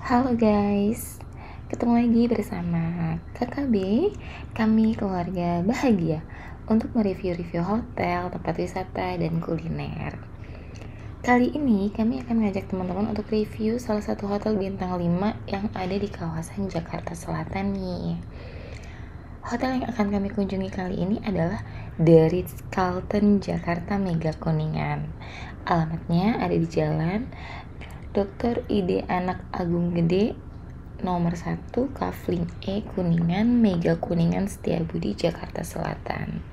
Halo guys, ketemu lagi bersama KKB, kami keluarga bahagia untuk mereview-review hotel, tempat wisata, dan kuliner. Kali ini kami akan mengajak teman-teman untuk review salah satu hotel bintang 5 yang ada di kawasan Jakarta Selatan nih. Hotel yang akan kami kunjungi kali ini adalah The Ritz-Carlton Jakarta Mega Kuningan. Alamatnya ada di Jalan Dr. Ide Anak Agung Gede nomor 1 Kafling E Kuningan, Mega Kuningan Setiabudi, Jakarta Selatan.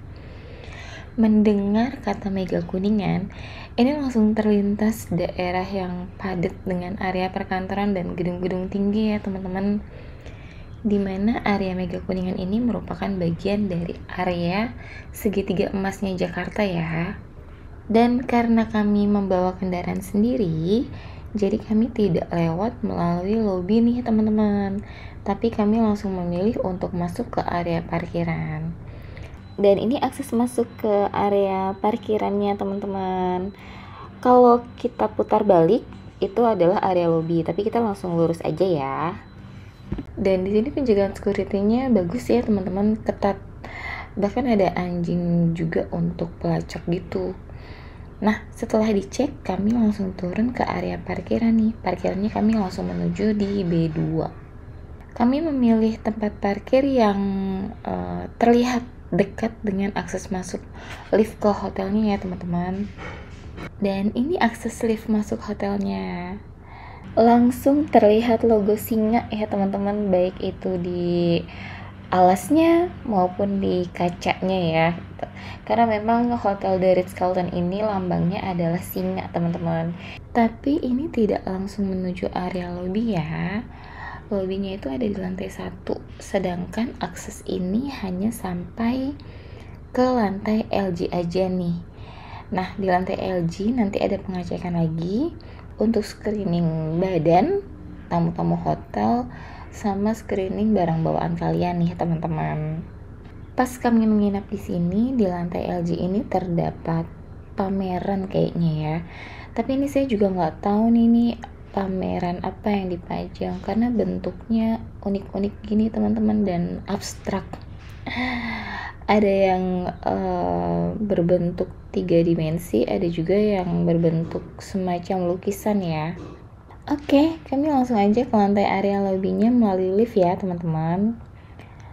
Mendengar kata Mega Kuningan, ini langsung terlintas daerah yang padat dengan area perkantoran dan gedung-gedung tinggi ya teman-teman. Dimana area Mega Kuningan ini merupakan bagian dari area segitiga emasnya Jakarta ya. Dan karena kami membawa kendaraan sendiri, jadi kami tidak lewat melalui lobi nih teman-teman, tapi kami langsung memilih untuk masuk ke area parkiran. Dan ini akses masuk ke area parkirannya teman-teman. Kalau kita putar balik, itu adalah area lobi, tapi kita langsung lurus aja ya. Dan di sini penjagaan security-nya bagus ya teman-teman, ketat. Bahkan ada anjing juga untuk pelacak gitu. Nah, setelah dicek, kami langsung turun ke area parkiran nih. Parkirannya kami langsung menuju di B2. Kami memilih tempat parkir yang terlihat dekat dengan akses masuk lift ke hotelnya ya teman-teman. Dan ini akses lift masuk hotelnya. Langsung terlihat logo singa ya teman-teman, baik itu di alasnya maupun di kacanya ya, karena memang hotel The Ritz-Carlton ini lambangnya adalah singa teman-teman. Tapi ini tidak langsung menuju area lobby ya, lobbynya itu ada di lantai 1, sedangkan akses ini hanya sampai ke lantai LG aja nih. Nah, di lantai LG nanti ada pengecekan lagi untuk screening badan tamu-tamu hotel sama screening barang bawaan kalian nih teman-teman. Pas kami menginap di sini, di lantai LG ini terdapat pameran kayaknya ya. Tapi ini saya juga nggak tahu nih pameran apa yang dipajang karena bentuknya unik-unik gini teman-teman dan abstrak. Ada yang berbentuk 3 dimensi, ada juga yang berbentuk semacam lukisan ya. Oke, kami langsung aja ke lantai area lobbynya melalui lift ya teman-teman.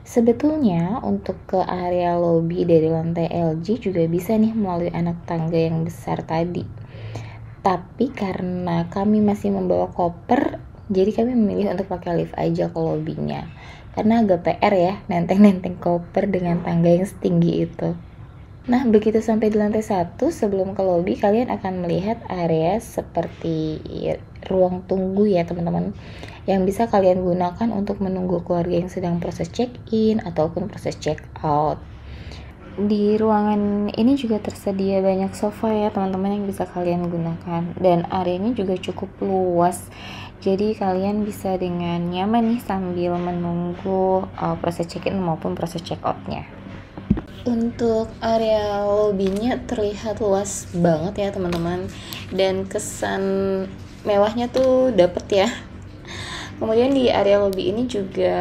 Sebetulnya untuk ke area lobby dari lantai LG juga bisa nih melalui anak tangga yang besar tadi. Tapi karena kami masih membawa koper, jadi kami memilih untuk pakai lift aja ke lobbynya. Karena agak PR ya, nenteng-nenteng koper dengan tangga yang setinggi itu. Nah, begitu sampai di lantai 1, sebelum ke lobby, kalian akan melihat area seperti ruang tunggu ya teman-teman, yang bisa kalian gunakan untuk menunggu keluarga yang sedang proses check-in ataupun proses check-out. Di ruangan ini juga tersedia banyak sofa ya teman-teman yang bisa kalian gunakan, dan areanya juga cukup luas, jadi kalian bisa dengan nyaman nih sambil menunggu proses check-in maupun proses check-outnya. Untuk area lobbynya terlihat luas banget ya teman-teman, dan kesan mewahnya tuh dapet ya. Kemudian di area lobby ini juga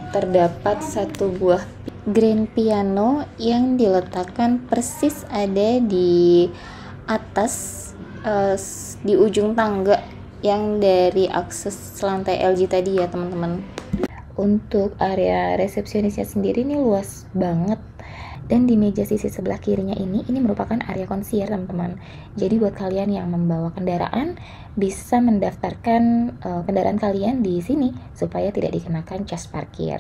terdapat satu buah grand piano yang diletakkan persis ada di atas di ujung tangga yang dari akses lantai LG tadi ya teman-teman. Untuk area resepsionisnya sendiri ini luas banget. Dan di meja sisi sebelah kirinya ini merupakan area konsier teman-teman. Jadi buat kalian yang membawa kendaraan bisa mendaftarkan kendaraan kalian di sini supaya tidak dikenakan cas parkir.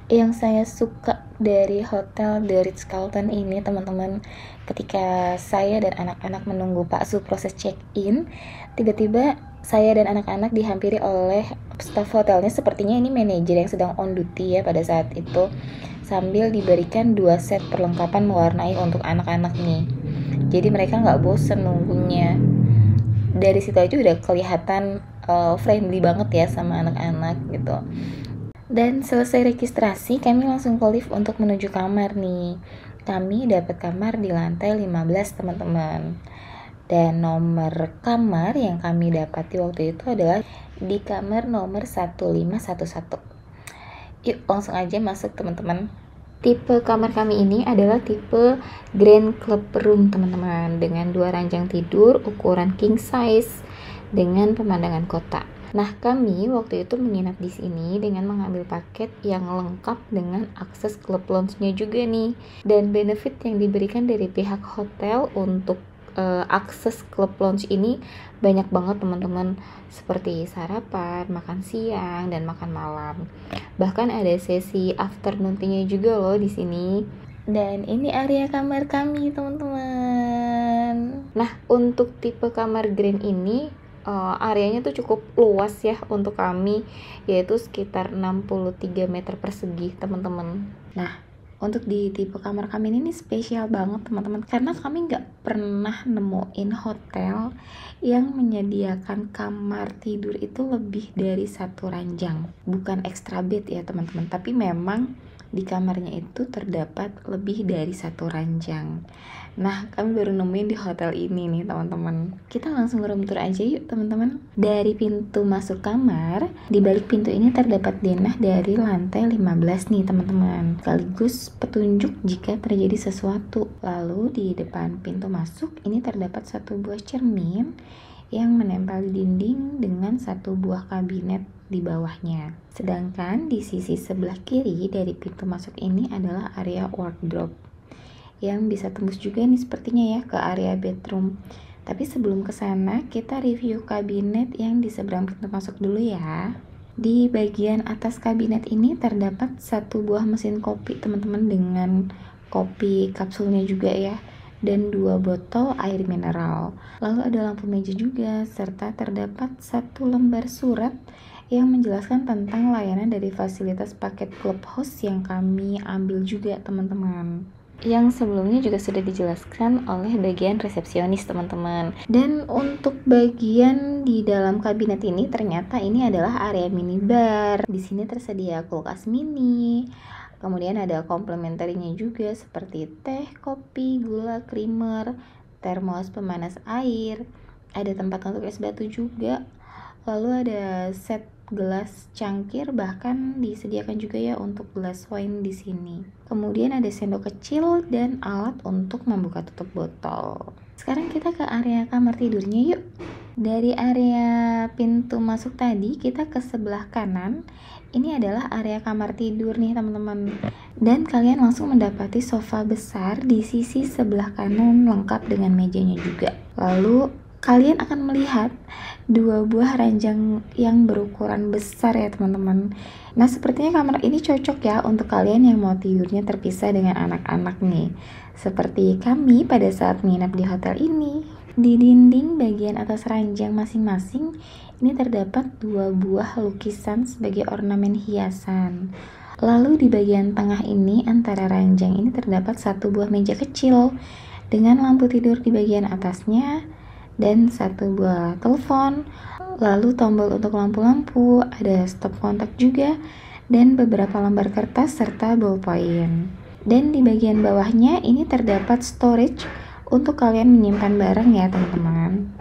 Yang saya suka dari hotel The Ritz-Carlton ini teman-teman, ketika saya dan anak-anak menunggu Pak Su proses check-in, tiba-tiba saya dan anak-anak dihampiri oleh staf hotelnya, sepertinya ini manajer yang sedang on duty ya pada saat itu, sambil diberikan 2 set perlengkapan mewarnai untuk anak-anak nih. Jadi mereka nggak bosen nunggunya. Dari situ aja udah kelihatan friendly banget ya sama anak-anak gitu. Dan selesai registrasi, kami langsung ke lift untuk menuju kamar nih. Kami dapat kamar di lantai 15 teman-teman. Dan nomor kamar yang kami dapati waktu itu adalah di kamar nomor 1511. Yuk langsung aja masuk teman-teman. Tipe kamar kami ini adalah tipe Grand Club Room teman-teman, dengan 2 ranjang tidur ukuran king size dengan pemandangan kota. Nah, kami waktu itu menginap di sini dengan mengambil paket yang lengkap dengan akses klub lounge-nya juga nih. Dan benefit yang diberikan dari pihak hotel untuk akses klub lounge ini banyak banget teman-teman, seperti sarapan, makan siang, dan makan malam. Bahkan ada sesi afternoon tea-nya juga loh di sini. Dan ini area kamar kami teman-teman. Nah, untuk tipe kamar grand ini areanya tuh cukup luas ya untuk kami, yaitu sekitar 63 meter persegi teman-teman. Nah, untuk di tipe kamar kami ini spesial banget teman-teman, karena kami nggak pernah nemuin hotel yang menyediakan kamar tidur itu lebih dari 1 ranjang. Bukan extra bed ya teman-teman, tapi memang di kamarnya itu terdapat lebih dari 1 ranjang. Nah, kami baru nemuin di hotel ini nih teman-teman. Kita langsung room tour aja yuk teman-teman. Dari pintu masuk kamar, di balik pintu ini terdapat denah dari lantai 15 nih teman-teman, sekaligus petunjuk jika terjadi sesuatu. Lalu di depan pintu masuk ini terdapat 1 buah cermin yang menempel di dinding dengan 1 buah kabinet di bawahnya. Sedangkan di sisi sebelah kiri dari pintu masuk ini adalah area wardrobe yang bisa tembus juga nih sepertinya ya ke area bedroom. Tapi sebelum ke sana, kita review kabinet yang di seberang pintu masuk dulu ya. Di bagian atas kabinet ini terdapat 1 buah mesin kopi teman-teman, dengan kopi kapsulnya juga ya, dan 2 botol air mineral. Lalu ada lampu meja juga, serta terdapat 1 lembar surat yang menjelaskan tentang layanan dari fasilitas paket clubhouse yang kami ambil juga teman-teman, yang sebelumnya juga sudah dijelaskan oleh bagian resepsionis teman-teman. Dan untuk bagian di dalam kabinet ini ternyata ini adalah area minibar. Di sini tersedia kulkas mini. Kemudian ada komplementernya juga seperti teh, kopi, gula, creamer, termos pemanas air. Ada tempat untuk es batu juga. Lalu ada set gelas cangkir, bahkan disediakan juga ya untuk gelas wine di sini. Kemudian ada sendok kecil dan alat untuk membuka tutup botol. Sekarang kita ke area kamar tidurnya yuk. Dari area pintu masuk tadi kita ke sebelah kanan. Ini adalah area kamar tidur nih teman-teman. Dan kalian langsung mendapati sofa besar di sisi sebelah kanan lengkap dengan mejanya juga. Lalu kalian akan melihat 2 buah ranjang yang berukuran besar ya teman-teman. Nah, sepertinya kamar ini cocok ya untuk kalian yang mau tidurnya terpisah dengan anak-anak nih, seperti kami pada saat menginap di hotel ini. Di dinding bagian atas ranjang masing-masing ini terdapat 2 buah lukisan sebagai ornamen hiasan. Lalu di bagian tengah ini antara ranjang ini terdapat 1 buah meja kecil dengan lampu tidur di bagian atasnya, dan 1 buah telepon, lalu tombol untuk lampu-lampu, ada stop kontak juga, dan beberapa lembar kertas serta ballpoint. Dan di bagian bawahnya ini terdapat storage untuk kalian menyimpan barang ya teman-teman.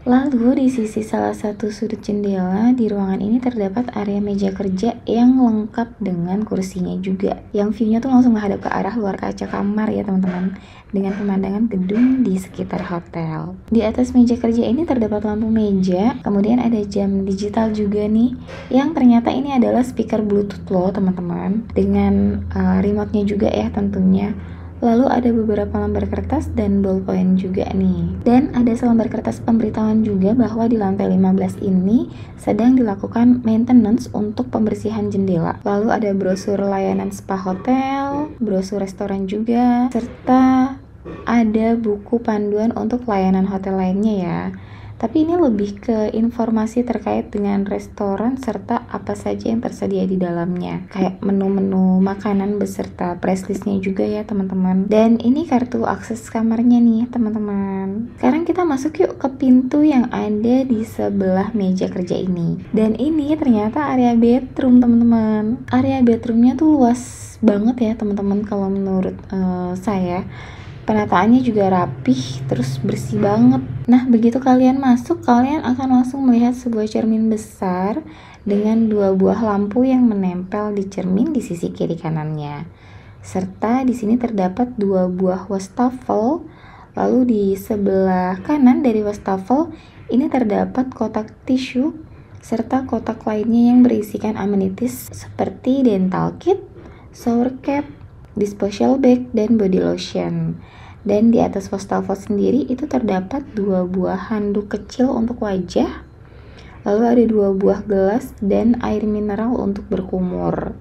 Lalu di sisi salah satu sudut jendela di ruangan ini terdapat area meja kerja yang lengkap dengan kursinya juga, yang view-nya tuh langsung menghadap ke arah luar kaca kamar ya teman-teman, dengan pemandangan gedung di sekitar hotel. Di atas meja kerja ini terdapat lampu meja, kemudian ada jam digital juga nih, yang ternyata ini adalah speaker bluetooth loh teman-teman, dengan remote-nya juga ya tentunya. Lalu ada beberapa lembar kertas dan ballpoint juga nih. Dan ada selembar kertas pemberitahuan juga bahwa di lantai 15 ini sedang dilakukan maintenance untuk pembersihan jendela. Lalu ada brosur layanan spa hotel, brosur restoran juga, serta ada buku panduan untuk layanan hotel lainnya ya. Tapi ini lebih ke informasi terkait dengan restoran serta apa saja yang tersedia di dalamnya, kayak menu-menu makanan beserta price listnya juga ya teman-teman. Dan ini kartu akses kamarnya nih teman-teman. Sekarang kita masuk yuk ke pintu yang ada di sebelah meja kerja ini. Dan ini ternyata area bedroom teman-teman. Area bedroomnya tuh luas banget ya teman-teman kalau menurut saya. Penataannya juga rapih, terus bersih banget. Nah, begitu kalian masuk, kalian akan langsung melihat sebuah cermin besar dengan 2 buah lampu yang menempel di cermin di sisi kiri kanannya. Serta di sini terdapat 2 buah wastafel. Lalu di sebelah kanan dari wastafel ini terdapat kotak tisu serta kotak lainnya yang berisikan amenities seperti dental kit, shower cap, disposable bag, dan body lotion. Dan di atas wastafel sendiri itu terdapat 2 buah handuk kecil untuk wajah, lalu ada 2 buah gelas dan air mineral untuk berkumur,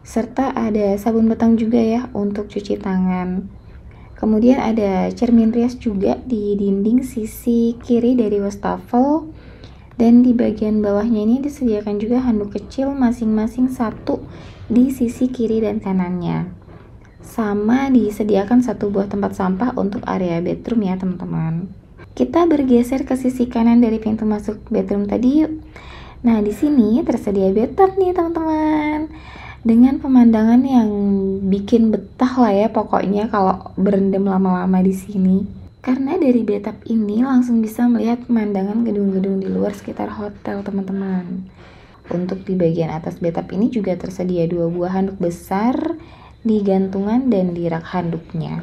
serta ada sabun batang juga ya untuk cuci tangan. Kemudian ada cermin rias juga di dinding sisi kiri dari wastafel, dan di bagian bawahnya ini disediakan juga handuk kecil masing-masing 1 di sisi kiri dan kanannya. Sama disediakan 1 buah tempat sampah untuk area bedroom ya teman-teman. Kita bergeser ke sisi kanan dari pintu masuk bedroom tadi yuk. Nah, di sini tersedia bathtub nih teman-teman, dengan pemandangan yang bikin betah lah ya pokoknya kalau berendam lama-lama di sini. Karena dari bathtub ini langsung bisa melihat pemandangan gedung-gedung di luar sekitar hotel teman-teman. Untuk di bagian atas bathtub ini juga tersedia 2 buah handuk besar di gantungan dan di rak handuknya.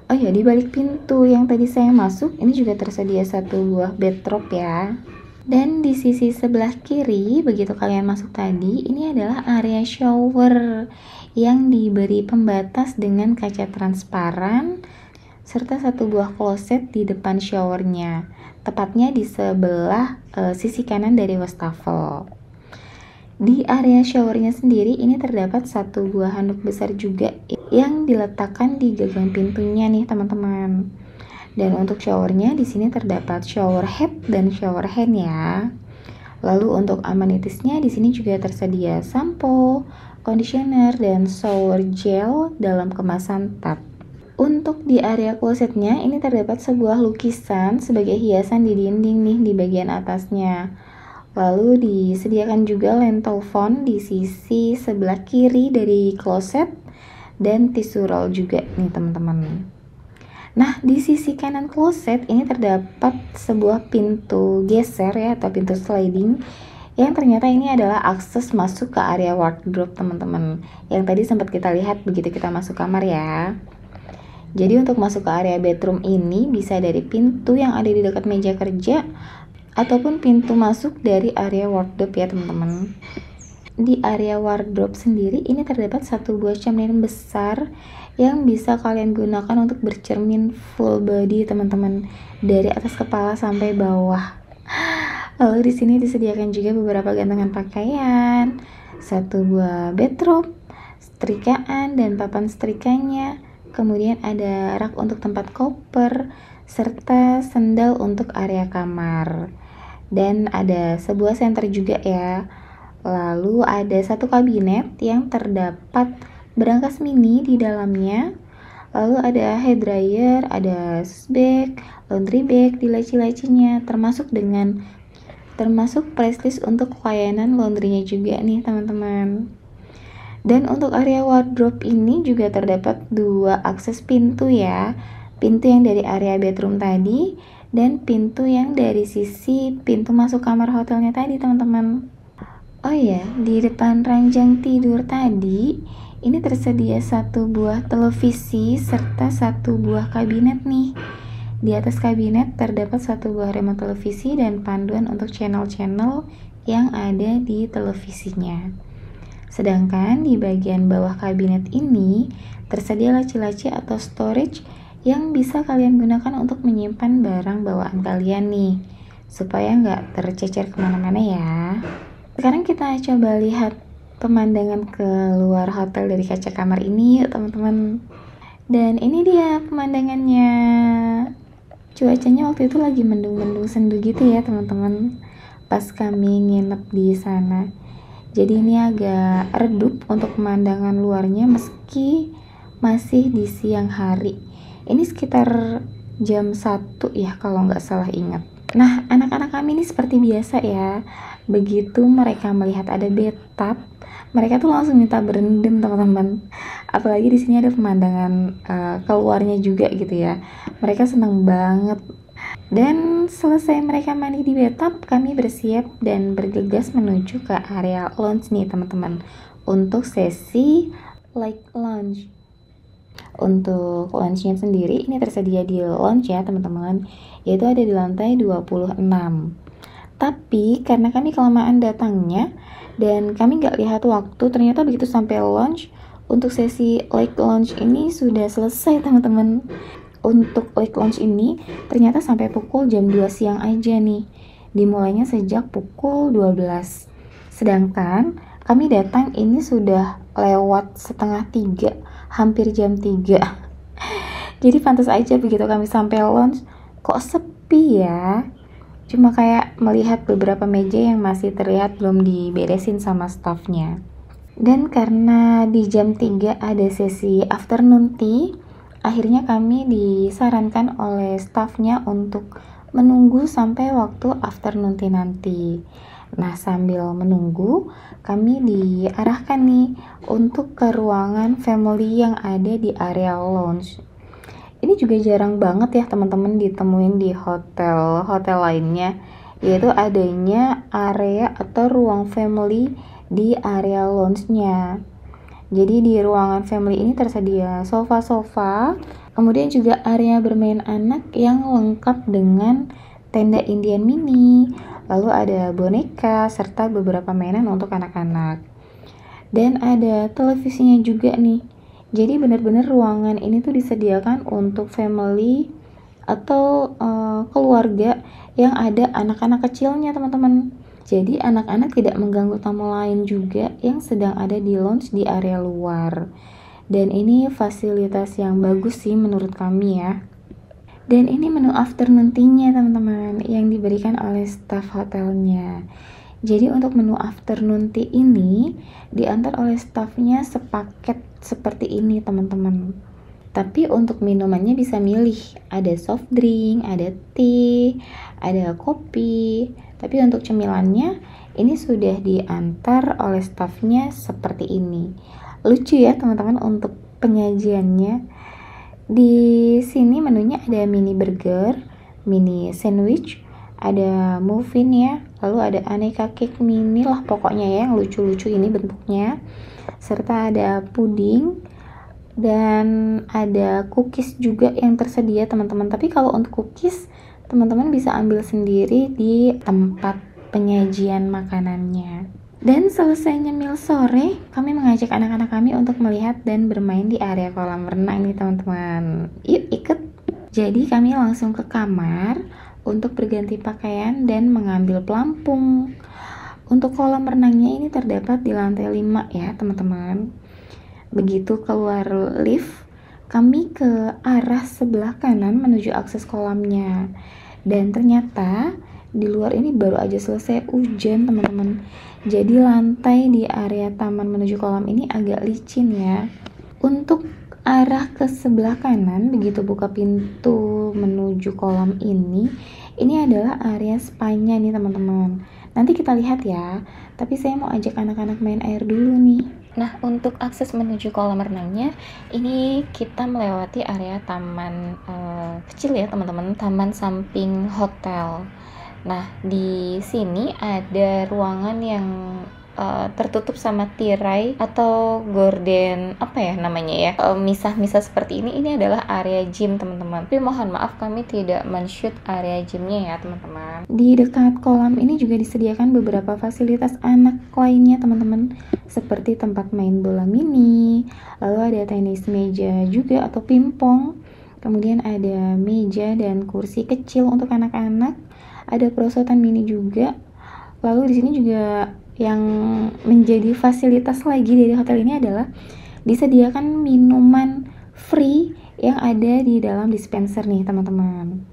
Oh ya, di balik pintu yang tadi saya masuk ini juga tersedia 1 buah bathrobe ya. Dan di sisi sebelah kiri begitu kalian masuk tadi, ini adalah area shower yang diberi pembatas dengan kaca transparan serta 1 buah kloset di depan showernya, tepatnya di sebelah sisi kanan dari wastafel. Di area showernya sendiri ini terdapat 1 buah handuk besar juga yang diletakkan di gagang pintunya nih teman-teman. Dan untuk showernya di sini terdapat shower head dan shower hand ya. Lalu untuk amenitiesnya di sini juga tersedia sampo, conditioner, dan shower gel dalam kemasan tub. Untuk di area klosetnya ini terdapat sebuah lukisan sebagai hiasan di dinding nih di bagian atasnya. Lalu disediakan juga lentil phone di sisi sebelah kiri dari kloset dan tisu roll juga nih teman-teman. Nah, di sisi kanan kloset ini terdapat sebuah pintu geser ya atau pintu sliding yang ternyata ini adalah akses masuk ke area wardrobe teman-teman. Yang tadi sempat kita lihat begitu kita masuk kamar ya. Jadi untuk masuk ke area bedroom ini bisa dari pintu yang ada di dekat meja kerja ataupun pintu masuk dari area wardrobe ya teman-teman. Di area wardrobe sendiri ini terdapat 1 buah cermin besar yang bisa kalian gunakan untuk bercermin full body teman-teman, dari atas kepala sampai bawah. Lalu di sini disediakan juga beberapa gantungan pakaian, 1 buah bathrobe, setrikaan dan papan setrikanya. Kemudian ada rak untuk tempat koper serta sendal untuk area kamar. Dan ada sebuah senter juga ya. Lalu ada 1 kabinet yang terdapat berangkas mini di dalamnya. Lalu ada hair dryer, ada bag, laundry bag di laci-lacinya, termasuk presslist untuk layanan laundrynya juga nih teman-teman. Dan untuk area wardrobe ini juga terdapat 2 akses pintu ya. Pintu yang dari area bedroom tadi dan pintu yang dari sisi pintu masuk kamar hotelnya tadi teman-teman. Oh ya, di depan ranjang tidur tadi ini tersedia 1 buah televisi serta 1 buah kabinet nih. Di atas kabinet terdapat 1 buah remote televisi dan panduan untuk channel-channel yang ada di televisinya. Sedangkan di bagian bawah kabinet ini tersedia laci-laci atau storage yang bisa kalian gunakan untuk menyimpan barang bawaan kalian nih, supaya nggak tercecer kemana-mana ya. Sekarang kita coba lihat pemandangan keluar hotel dari kaca kamar ini yuk teman-teman. Dan ini dia pemandangannya. Cuacanya waktu itu lagi mendung-mendung sendu gitu ya teman-teman, pas kami nginep di sana. Jadi ini agak redup untuk pemandangan luarnya meski masih di siang hari. Ini sekitar jam 1 ya kalau nggak salah ingat. Nah, anak-anak kami ini seperti biasa ya. Begitu mereka melihat ada bathtub, mereka tuh langsung minta berendam teman-teman. Apalagi di sini ada pemandangan keluarnya juga gitu ya. Mereka senang banget. Dan selesai mereka mandi di bathtub, kami bersiap dan bergegas menuju ke area lounge nih teman-teman, untuk sesi lake lounge. Untuk lounge-nya sendiri ini tersedia di lounge ya teman-teman, yaitu ada di lantai 26. Tapi karena kami kelamaan datangnya dan kami nggak lihat waktu, ternyata begitu sampai lounge, untuk sesi lake lounge ini sudah selesai teman-teman. Untuk lake lounge ini ternyata sampai pukul jam 2 siang aja nih, dimulainya sejak pukul 12. Sedangkan kami datang ini sudah lewat setengah 3, hampir jam 3. Jadi pantas aja begitu kami sampai lounge, kok sepi ya. Cuma kayak melihat beberapa meja yang masih terlihat belum diberesin sama staffnya. Dan karena di jam 3 ada sesi afternoon tea, akhirnya kami disarankan oleh staffnya untuk menunggu sampai waktu afternoon tea nanti. Nah, sambil menunggu, kami diarahkan nih untuk ke ruangan family yang ada di area lounge. Ini juga jarang banget ya teman-teman ditemuin di hotel-hotel lainnya, yaitu adanya area atau ruang family di area lounge-nya. Jadi di ruangan family ini tersedia sofa-sofa, kemudian juga area bermain anak yang lengkap dengan tenda Indian mini, lalu ada boneka serta beberapa mainan untuk anak-anak. Dan ada televisinya juga nih. Jadi benar-benar ruangan ini tuh disediakan untuk family atau keluarga yang ada anak-anak kecilnya teman-teman. Jadi anak-anak tidak mengganggu tamu lain juga yang sedang ada di lounge di area luar. Dan ini fasilitas yang bagus sih menurut kami ya. Dan ini menu afternoon tea-nya teman-teman yang diberikan oleh staff hotelnya. Jadi untuk menu afternoon tea ini diantar oleh staffnya sepaket seperti ini teman-teman. Tapi untuk minumannya bisa milih, ada soft drink, ada tea, ada kopi. Tapi untuk cemilannya ini sudah diantar oleh staffnya seperti ini. Lucu ya teman-teman untuk penyajiannya. Di sini menunya ada mini burger, mini sandwich, ada muffin ya, lalu ada aneka cake mini lah pokoknya ya, yang lucu-lucu ini bentuknya, serta ada puding dan ada cookies juga yang tersedia teman-teman. Tapi kalau untuk cookies teman-teman bisa ambil sendiri di tempat penyajian makanannya. Dan selesai nyemil sore, kami mengajak anak-anak kami untuk melihat dan bermain di area kolam renang nih teman-teman. Yuk ikut. Jadi kami langsung ke kamar untuk berganti pakaian dan mengambil pelampung. Untuk kolam renangnya ini terdapat di lantai 5 ya teman-teman. Begitu keluar lift, kami ke arah sebelah kanan menuju akses kolamnya. Dan ternyata di luar ini baru aja selesai hujan teman-teman. Jadi lantai di area taman menuju kolam ini agak licin ya. Untuk arah ke sebelah kanan, begitu buka pintu menuju kolam ini adalah area spa-nya nih teman-teman. Nanti kita lihat ya, tapi saya mau ajak anak-anak main air dulu nih. Nah, untuk akses menuju kolam renangnya, ini kita melewati area taman kecil ya teman-teman, taman samping hotel. Nah, di sini ada ruangan yang tertutup sama tirai atau gorden, apa ya namanya ya, misah-misah seperti ini adalah area gym teman-teman. Tapi mohon maaf kami tidak men-shoot area gymnya ya teman-teman. Di dekat kolam ini juga disediakan beberapa fasilitas anak lainnya teman-teman, seperti tempat main bola mini, lalu ada tenis meja juga atau pingpong, kemudian ada meja dan kursi kecil untuk anak-anak, ada perosotan mini juga. Lalu di sini juga yang menjadi fasilitas lagi dari hotel ini adalah disediakan minuman free yang ada di dalam dispenser nih teman-teman.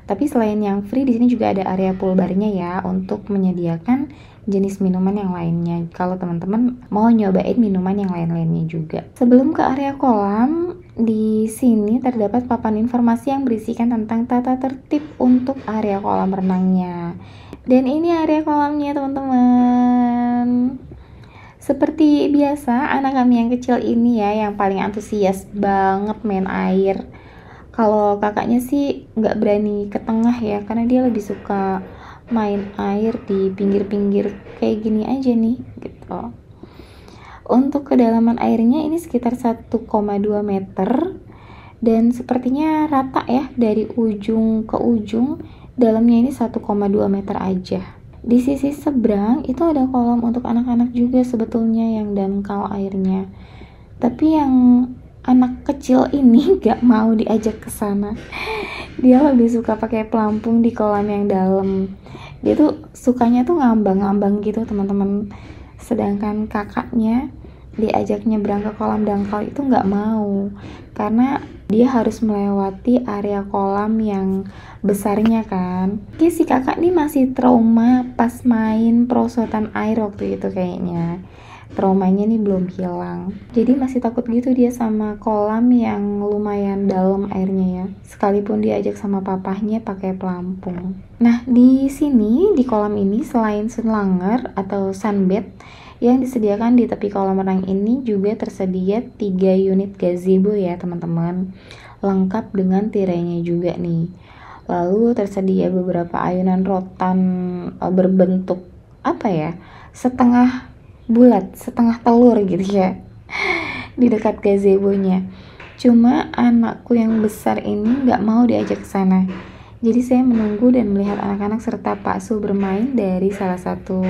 Tapi selain yang free, di sini juga ada area pool barnya ya untuk menyediakan jenis minuman yang lainnya kalau teman-teman mau nyobain minuman yang lain-lainnya juga. Sebelum ke area kolam, di sini terdapat papan informasi yang berisikan tentang tata tertib untuk area kolam renangnya. Dan ini area kolamnya teman-teman. Seperti biasa, anak kami yang kecil ini ya yang paling antusias banget main air. Kalau kakaknya sih nggak berani ke tengah ya, karena dia lebih suka main air di pinggir-pinggir kayak gini aja nih, gitu. Untuk kedalaman airnya ini sekitar 1,2 meter dan sepertinya rata ya dari ujung ke ujung, dalamnya ini 1,2 meter aja. Di sisi seberang itu ada kolam untuk anak-anak juga sebetulnya yang dangkal airnya. Tapi yang anak kecil ini gak mau diajak ke sana. Dia lebih suka pakai pelampung di kolam yang dalam. Dia tuh sukanya tuh ngambang-ngambang gitu teman-teman. Sedangkan kakaknya diajak nyebrang ke kolam dangkal itu nggak mau, karena dia harus melewati area kolam yang besarnya kan. Oke, si kakak nih masih trauma pas main perosotan air waktu itu kayaknya. Traumanya nih belum hilang. Jadi masih takut gitu dia sama kolam yang lumayan dalam airnya ya. Sekalipun diajak sama papahnya pakai pelampung. Nah, di sini di kolam ini selain sunlanger atau sunbed yang disediakan di tepi kolam renang ini juga tersedia 3 unit gazebo ya teman-teman. Lengkap dengan tirainya juga nih. Lalu tersedia beberapa ayunan rotan berbentuk apa ya? Setengah bulat, setengah telur gitu ya di dekat gazebo-nya. Cuma anakku yang besar ini nggak mau diajak ke sana. Jadi saya menunggu dan melihat anak-anak serta Pak Su bermain dari salah satu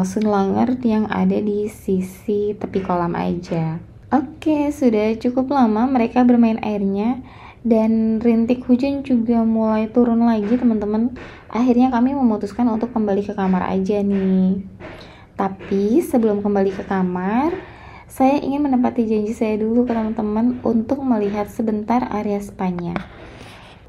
sunlanger yang ada di sisi tepi kolam aja. Oke, sudah cukup lama mereka bermain airnya dan rintik hujan juga mulai turun lagi teman-teman. Akhirnya kami memutuskan untuk kembali ke kamar aja nih. Tapi sebelum kembali ke kamar, saya ingin menepati janji saya dulu ke teman-teman untuk melihat sebentar area spanya.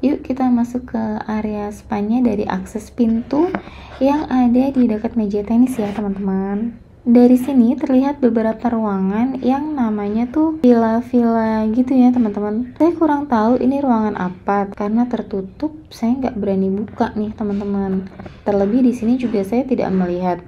Yuk kita masuk ke area spanya dari akses pintu yang ada di dekat meja tenis ya teman-teman. Dari sini terlihat beberapa ruangan yang namanya tuh villa-villa gitu ya teman-teman. Saya kurang tahu ini ruangan apa karena tertutup. Saya nggak berani buka nih teman-teman. Terlebih di sini juga saya tidak melihat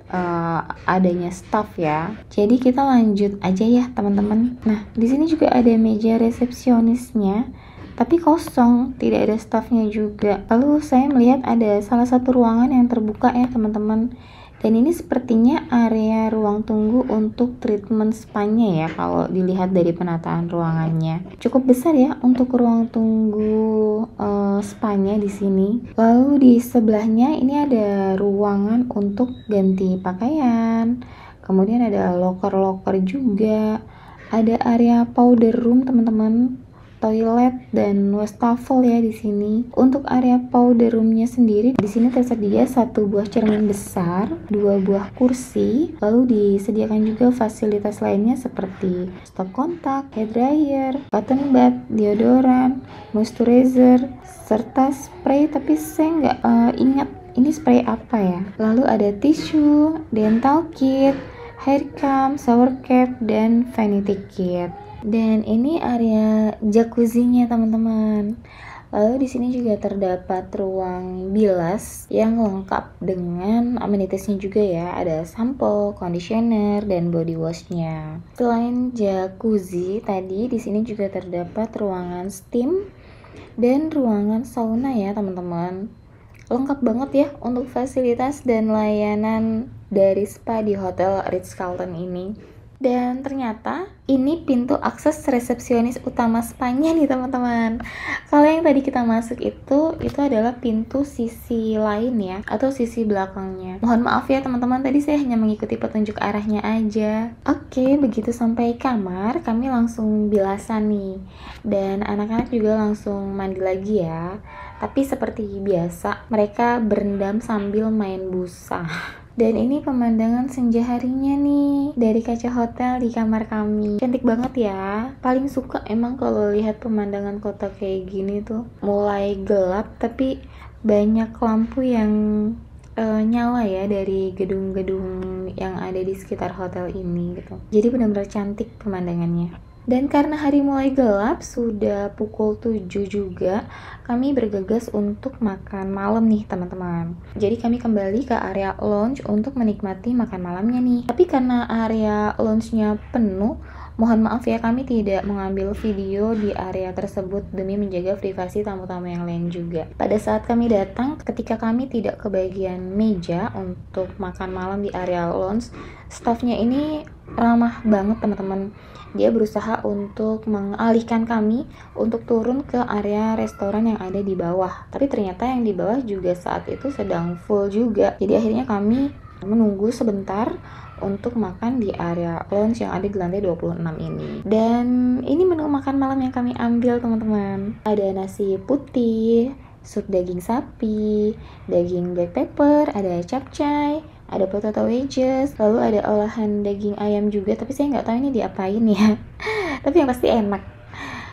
adanya staff ya. Jadi kita lanjut aja ya teman-teman. Nah di sini juga ada meja resepsionisnya, tapi kosong, tidak ada staffnya juga. Lalu saya melihat ada salah satu ruangan yang terbuka ya teman-teman. Dan ini sepertinya area ruang tunggu untuk treatment spanya ya kalau dilihat dari penataan ruangannya. Cukup besar ya untuk ruang tunggu spanya di sini. Lalu di sebelahnya ini ada ruangan untuk ganti pakaian. Kemudian ada loker-loker juga. Ada area powder room teman-teman, toilet dan wastafel ya di sini. Untuk area powder roomnya sendiri di sini tersedia 1 buah cermin besar, 2 buah kursi, lalu disediakan juga fasilitas lainnya seperti stop kontak, hair dryer, cotton bud, deodoran, moisturizer, serta spray. Tapi saya nggak ingat ini spray apa ya. Lalu ada tisu, dental kit, hair comb, shower cap, dan vanity kit. Dan ini area jacuzzinya teman-teman. Lalu di sini juga terdapat ruang bilas yang lengkap dengan amenitiesnya juga ya. Ada sampo, conditioner, dan body washnya. Selain jacuzzi tadi, di sini juga terdapat ruangan steam dan ruangan sauna ya teman-teman. Lengkap banget ya untuk fasilitas dan layanan dari spa di Hotel Ritz-Carlton ini. Dan ternyata ini pintu akses resepsionis utama spanya nih teman-teman. Kalau yang tadi kita masuk itu adalah pintu sisi lain ya, atau sisi belakangnya. Mohon maaf ya teman-teman, tadi saya hanya mengikuti petunjuk arahnya aja. Oke, begitu sampai kamar, kami langsung bilasan nih. Dan anak-anak juga langsung mandi lagi ya. Tapi seperti biasa, mereka berendam sambil main busa. Dan ini pemandangan senja harinya nih dari kaca hotel di kamar kami. Cantik banget ya. Paling suka emang kalau lihat pemandangan kota kayak gini tuh. Mulai gelap tapi banyak lampu yang nyala ya dari gedung-gedung yang ada di sekitar hotel ini gitu. Jadi benar-benar cantik pemandangannya. Dan karena hari mulai gelap, sudah pukul 7 juga, kami bergegas untuk makan malam nih teman-teman. Jadi kami kembali ke area lounge untuk menikmati makan malamnya nih. Tapi karena area lounge-nya penuh, mohon maaf ya, kami tidak mengambil video di area tersebut demi menjaga privasi tamu-tamu yang lain juga. Pada saat kami datang, ketika kami tidak kebagian meja untuk makan malam di area lounge, staffnya ini ramah banget teman-teman. Dia berusaha untuk mengalihkan kami untuk turun ke area restoran yang ada di bawah. Tapi ternyata yang di bawah juga saat itu sedang full juga. Jadi akhirnya kami menunggu sebentar untuk makan di area lounge yang ada di lantai 26 ini. Dan ini menu makan malam yang kami ambil teman-teman. Ada nasi putih, sup daging sapi, daging black pepper, ada capcay, ada potato wedges, lalu ada olahan daging ayam juga, tapi saya nggak tahu ini diapain ya. Tapi yang pasti enak.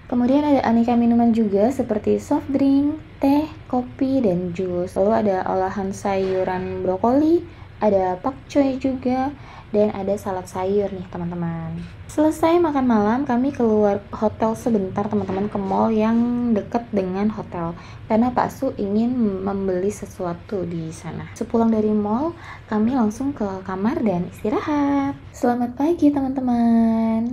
Kemudian ada aneka minuman juga seperti soft drink, teh, kopi, dan jus. Lalu ada olahan sayuran brokoli, ada pakcoy juga, dan ada salad sayur nih teman-teman. Selesai makan malam, kami keluar hotel sebentar teman-teman ke mall yang dekat dengan hotel karena Pak Su ingin membeli sesuatu di sana. Sepulang dari mall, kami langsung ke kamar dan istirahat. Selamat pagi teman-teman.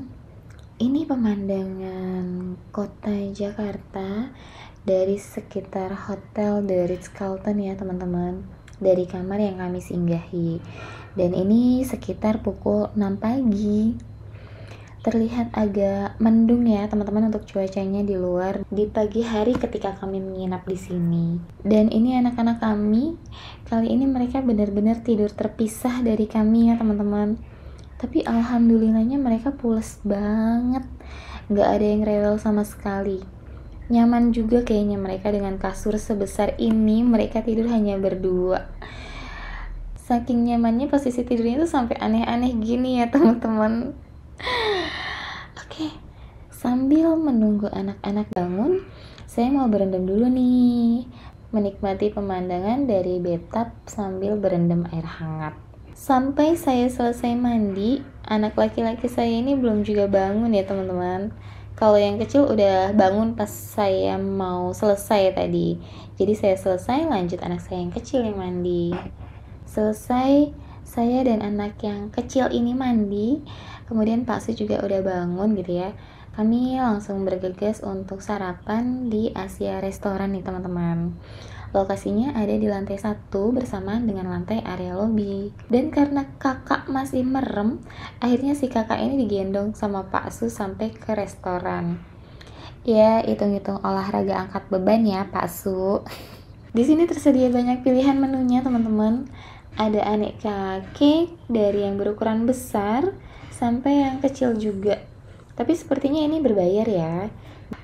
Ini pemandangan kota Jakarta dari sekitar hotel The Ritz-Carlton ya teman-teman, dari kamar yang kami singgahi. Dan ini sekitar pukul 6 pagi. Terlihat agak mendung ya teman-teman untuk cuacanya di luar di pagi hari ketika kami menginap di sini. Dan ini anak-anak kami, kali ini mereka benar-benar tidur terpisah dari kami ya teman-teman. Tapi alhamdulillahnya mereka pules banget, nggak ada yang rewel sama sekali. Nyaman juga kayaknya mereka dengan kasur sebesar ini, mereka tidur hanya berdua. Saking nyamannya posisi tidurnya tuh sampai aneh-aneh gini ya teman-teman. Oke, sambil menunggu anak-anak bangun, saya mau berendam dulu nih, menikmati pemandangan dari bathtub sambil berendam air hangat. Sampai saya selesai mandi, anak laki-laki saya ini belum juga bangun ya teman-teman. Kalau yang kecil udah bangun pas saya mau selesai tadi. Jadi saya selesai, lanjut anak saya yang kecil yang mandi. Selesai, saya dan anak yang kecil ini mandi, kemudian Pak Su juga udah bangun gitu ya. Kami langsung bergegas untuk sarapan di Asia Restoran nih teman-teman. Lokasinya ada di lantai 1 bersamaan dengan lantai area lobby. Dan karena kakak masih merem, akhirnya si kakak ini digendong sama Pak Su sampai ke restoran. Ya, hitung-hitung olahraga angkat beban ya Pak Su. Di sini tersedia banyak pilihan menunya teman-teman. Ada aneka cake dari yang berukuran besar sampai yang kecil juga. Tapi sepertinya ini berbayar ya.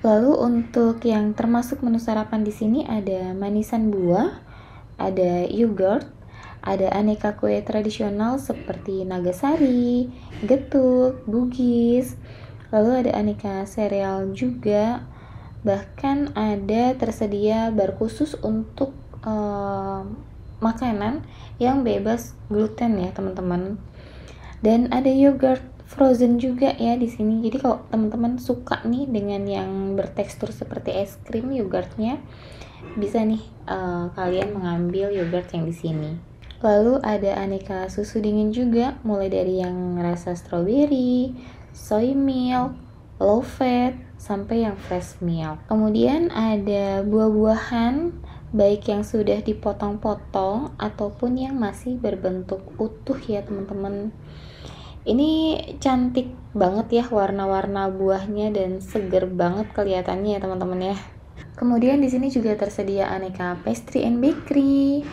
Lalu untuk yang termasuk menu sarapan di sini ada manisan buah, ada yogurt, ada aneka kue tradisional seperti nagasari, getuk, bugis. Lalu ada aneka sereal juga. Bahkan ada tersedia bar khusus untuk makanan yang bebas gluten ya teman-teman. Dan ada yogurt frozen juga ya di sini. Jadi kalau teman-teman suka nih dengan yang bertekstur seperti es krim yogurtnya, bisa nih kalian mengambil yogurt yang di sini. Lalu ada aneka susu dingin juga, mulai dari yang rasa strawberry, soy milk, low fat, sampai yang fresh milk. Kemudian ada buah-buahan, baik yang sudah dipotong-potong ataupun yang masih berbentuk utuh ya teman-teman. Ini cantik banget ya warna-warna buahnya dan seger banget kelihatannya ya teman-teman ya. Kemudian di sini juga tersedia aneka pastry and bakery,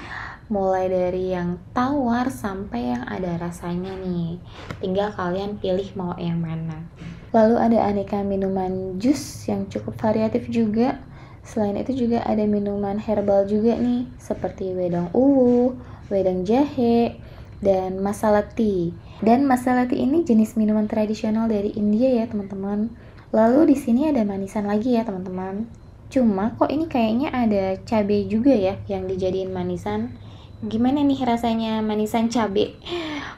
mulai dari yang tawar sampai yang ada rasanya nih. Tinggal kalian pilih mau yang mana. Lalu ada aneka minuman jus yang cukup variatif juga. Selain itu juga ada minuman herbal juga nih, seperti wedang uwu, wedang jahe, dan masala tea. Dan masala tea ini jenis minuman tradisional dari India ya teman-teman. Lalu di sini ada manisan lagi ya teman-teman. Cuma kok ini kayaknya ada cabai juga ya yang dijadiin manisan. Gimana nih rasanya manisan cabe?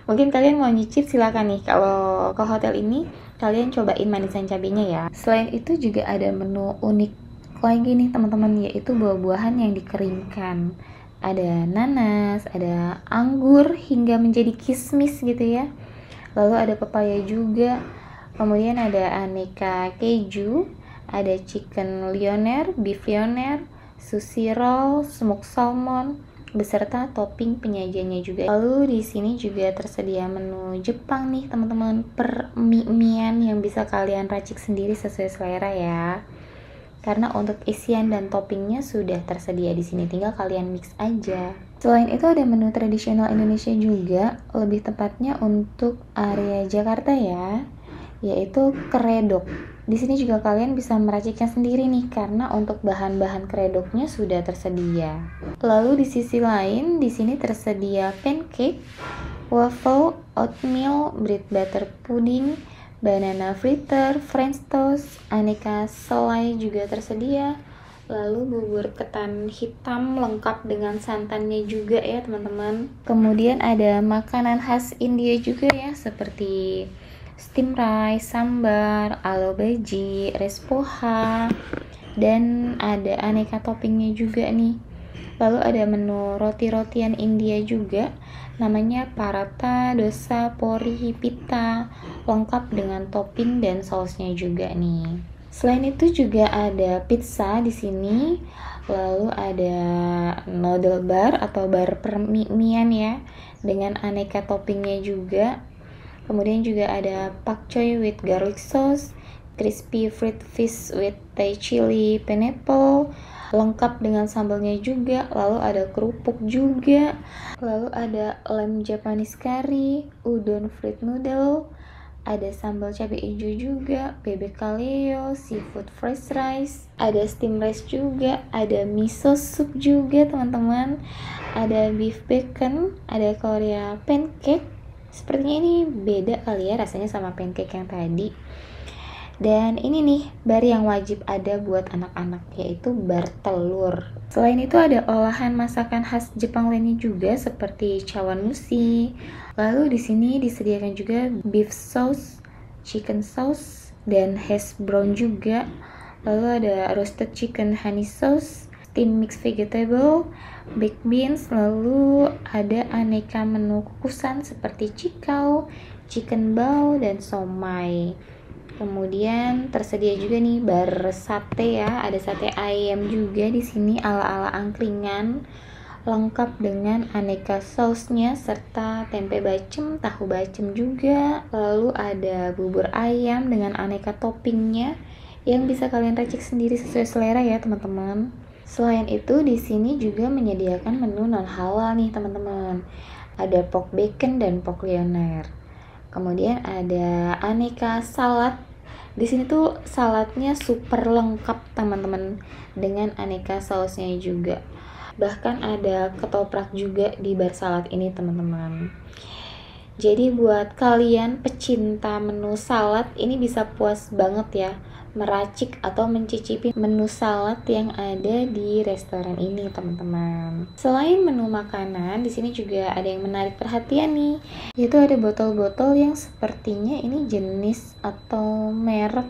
Mungkin kalian mau nyicip, silakan nih. Kalau ke hotel ini kalian cobain manisan cabenya ya. Selain itu juga ada menu unik lagi nih teman-teman, yaitu buah-buahan yang dikeringkan. Ada nanas, ada anggur hingga menjadi kismis gitu ya. Lalu ada pepaya juga. Kemudian ada aneka keju, ada chicken lyonnaise, beef lyonnaise, sushi roll, smoked salmon, beserta topping penyajiannya juga. Lalu di sini juga tersedia menu Jepang nih teman-teman, per mie-mian yang bisa kalian racik sendiri sesuai selera ya. Karena untuk isian dan toppingnya sudah tersedia di sini, tinggal kalian mix aja. Selain itu ada menu tradisional Indonesia juga, lebih tepatnya untuk area Jakarta ya, yaitu keredok. Di sini juga kalian bisa meraciknya sendiri nih, karena untuk bahan-bahan keredoknya sudah tersedia. Lalu di sisi lain, di sini tersedia pancake, waffle, oatmeal, bread butter pudding, banana fritter, french toast, aneka selai juga tersedia. Lalu bubur ketan hitam lengkap dengan santannya juga ya teman-teman. Kemudian ada makanan khas India juga ya, seperti steam rice, sambar, aloo bhaji, rice poha, dan ada aneka toppingnya juga nih. Lalu ada menu roti-rotian India juga, namanya paratha, dosa, pori, pita, lengkap dengan topping dan sausnya juga nih. Selain itu juga ada pizza di sini, lalu ada noodle bar atau bar permian ya, dengan aneka toppingnya juga. Kemudian juga ada pak choy with garlic sauce, crispy fried fish with Thai chili pineapple, lengkap dengan sambalnya juga. Lalu ada kerupuk juga, lalu ada lamb Japanese curry, udon fried noodle, ada sambal cabai hijau juga, bebek kaleo, seafood fried rice, ada steam rice juga, ada miso soup juga teman-teman, ada beef bacon, ada Korea pancake. Sepertinya ini beda kali ya rasanya sama pancake yang tadi. Dan ini nih bar yang wajib ada buat anak-anak, yaitu bar telur. Selain itu ada olahan masakan khas Jepang lainnya juga seperti chawanmushi. Lalu di sini disediakan juga beef sauce, chicken sauce, dan hash brown juga. Lalu ada roasted chicken honey sauce, steamed mixed vegetable, baked beans, lalu ada aneka menu kukusan seperti cikau, chicken bao, dan somai. Kemudian tersedia juga nih bar sate ya, ada sate ayam juga di sini ala-ala angkringan, lengkap dengan aneka sausnya serta tempe bacem, tahu bacem juga. Lalu ada bubur ayam dengan aneka toppingnya yang bisa kalian racik sendiri sesuai selera ya teman-teman. Selain itu di sini juga menyediakan menu non halal nih teman-teman. Ada pork bacon dan pork lyonnaise. Kemudian ada aneka salad. Di sini tuh saladnya super lengkap teman-teman, dengan aneka sausnya juga. Bahkan ada ketoprak juga di bar salad ini teman-teman. Jadi buat kalian pecinta menu salad ini bisa puas banget ya meracik atau mencicipi menu salad yang ada di restoran ini teman-teman. Selain menu makanan, di sini juga ada yang menarik perhatian nih, yaitu ada botol-botol yang sepertinya ini jenis atau merek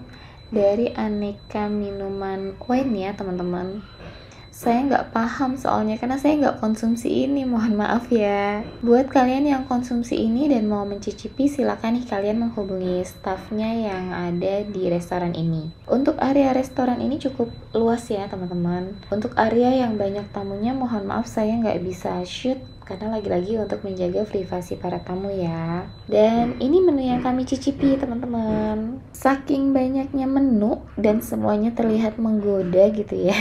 dari aneka minuman wine ya teman-teman. Saya nggak paham soalnya karena saya nggak konsumsi ini, mohon maaf ya. Buat kalian yang konsumsi ini dan mau mencicipi, silakan nih kalian menghubungi staffnya yang ada di restoran ini. Untuk area restoran ini cukup luas ya teman-teman. Untuk area yang banyak tamunya, mohon maaf saya nggak bisa shoot karena lagi-lagi untuk menjaga privasi para tamu ya. Dan ini menu yang kami cicipi teman-teman. Saking banyaknya menu dan semuanya terlihat menggoda gitu ya.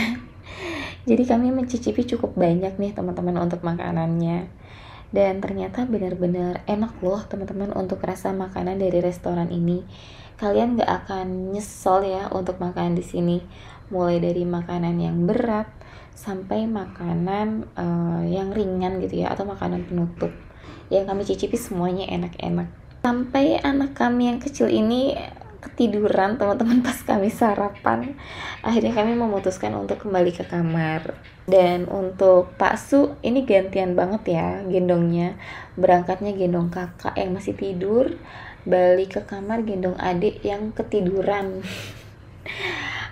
Jadi kami mencicipi cukup banyak nih teman-teman untuk makanannya. Dan ternyata benar-benar enak loh teman-teman untuk rasa makanan dari restoran ini. Kalian gak akan nyesel ya untuk makan di sini. Mulai dari makanan yang berat sampai makanan yang ringan gitu ya, atau makanan penutup. Yang kami cicipi semuanya enak-enak. Sampai anak kami yang kecil ini ketiduran teman-teman pas kami sarapan. Akhirnya kami memutuskan untuk kembali ke kamar. Dan untuk Pak Su ini gantian banget ya gendongnya. Berangkatnya gendong kakak yang masih tidur, balik ke kamar gendong adik yang ketiduran.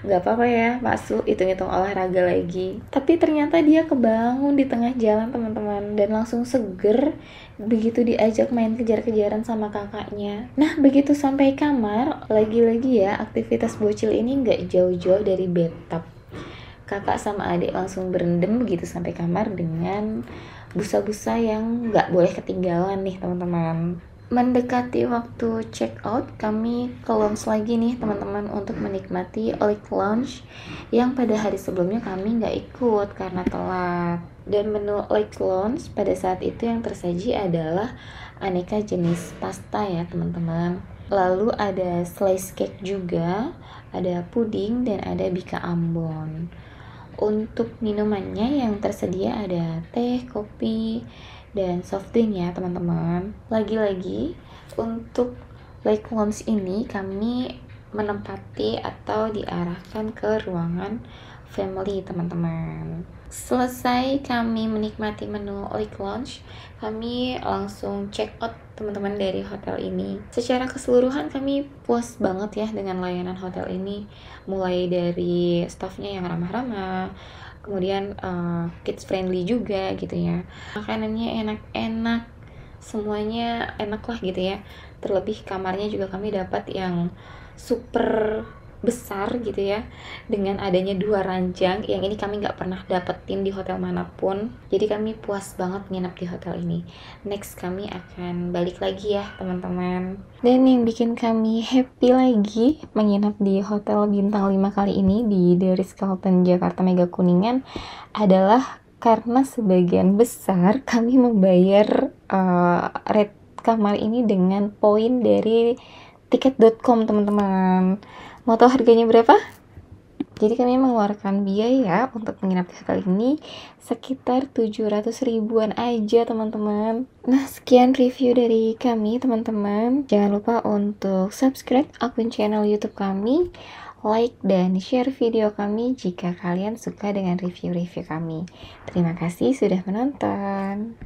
Gak apa-apa ya Pak Su, hitung-hitung olahraga lagi. Tapi ternyata dia kebangun di tengah jalan teman-teman, dan langsung seger begitu diajak main kejar-kejaran sama kakaknya. Nah begitu sampai kamar, lagi-lagi ya aktivitas bocil ini gak jauh-jauh dari bathtub. Kakak sama adik langsung berendam begitu sampai kamar dengan busa-busa yang gak boleh ketinggalan nih teman-teman. Mendekati waktu check out, kami ke lounge lagi nih teman-teman untuk menikmati Olik Lounge yang pada hari sebelumnya kami nggak ikut karena telat. Dan menu Olik Lounge pada saat itu yang tersaji adalah aneka jenis pasta ya teman-teman. Lalu ada slice cake juga, ada puding, dan ada bika ambon. Untuk minumannya yang tersedia ada teh, kopi, dan soft drink ya teman-teman. Lagi-lagi untuk Lake Lounge ini kami menempati atau diarahkan ke ruangan family teman-teman. Selesai kami menikmati menu Lake Lounge, kami langsung check out teman-teman dari hotel ini. Secara keseluruhan kami puas banget ya dengan layanan hotel ini, mulai dari staffnya yang ramah-ramah, kemudian kids friendly juga gitu ya, makanannya enak-enak, semuanya enak lah gitu ya. Terlebih kamarnya juga kami dapat yang super besar gitu ya, dengan adanya 2 ranjang yang ini kami nggak pernah dapetin di hotel manapun. Jadi kami puas banget nginep di hotel ini. Next kami akan balik lagi ya teman-teman. Dan yang bikin kami happy lagi menginap di hotel bintang 5 kali ini di The Ritz-Carlton Jakarta Mega Kuningan adalah karena sebagian besar kami membayar rate kamar ini dengan poin dari tiket.com teman-teman. Mau tahu harganya berapa? Jadi kami mengeluarkan biaya untuk menginap di hotel ini sekitar 700 ribuan aja teman-teman. Nah sekian review dari kami teman-teman. Jangan lupa untuk subscribe akun channel YouTube kami, like dan share video kami jika kalian suka dengan review-review kami. Terima kasih sudah menonton.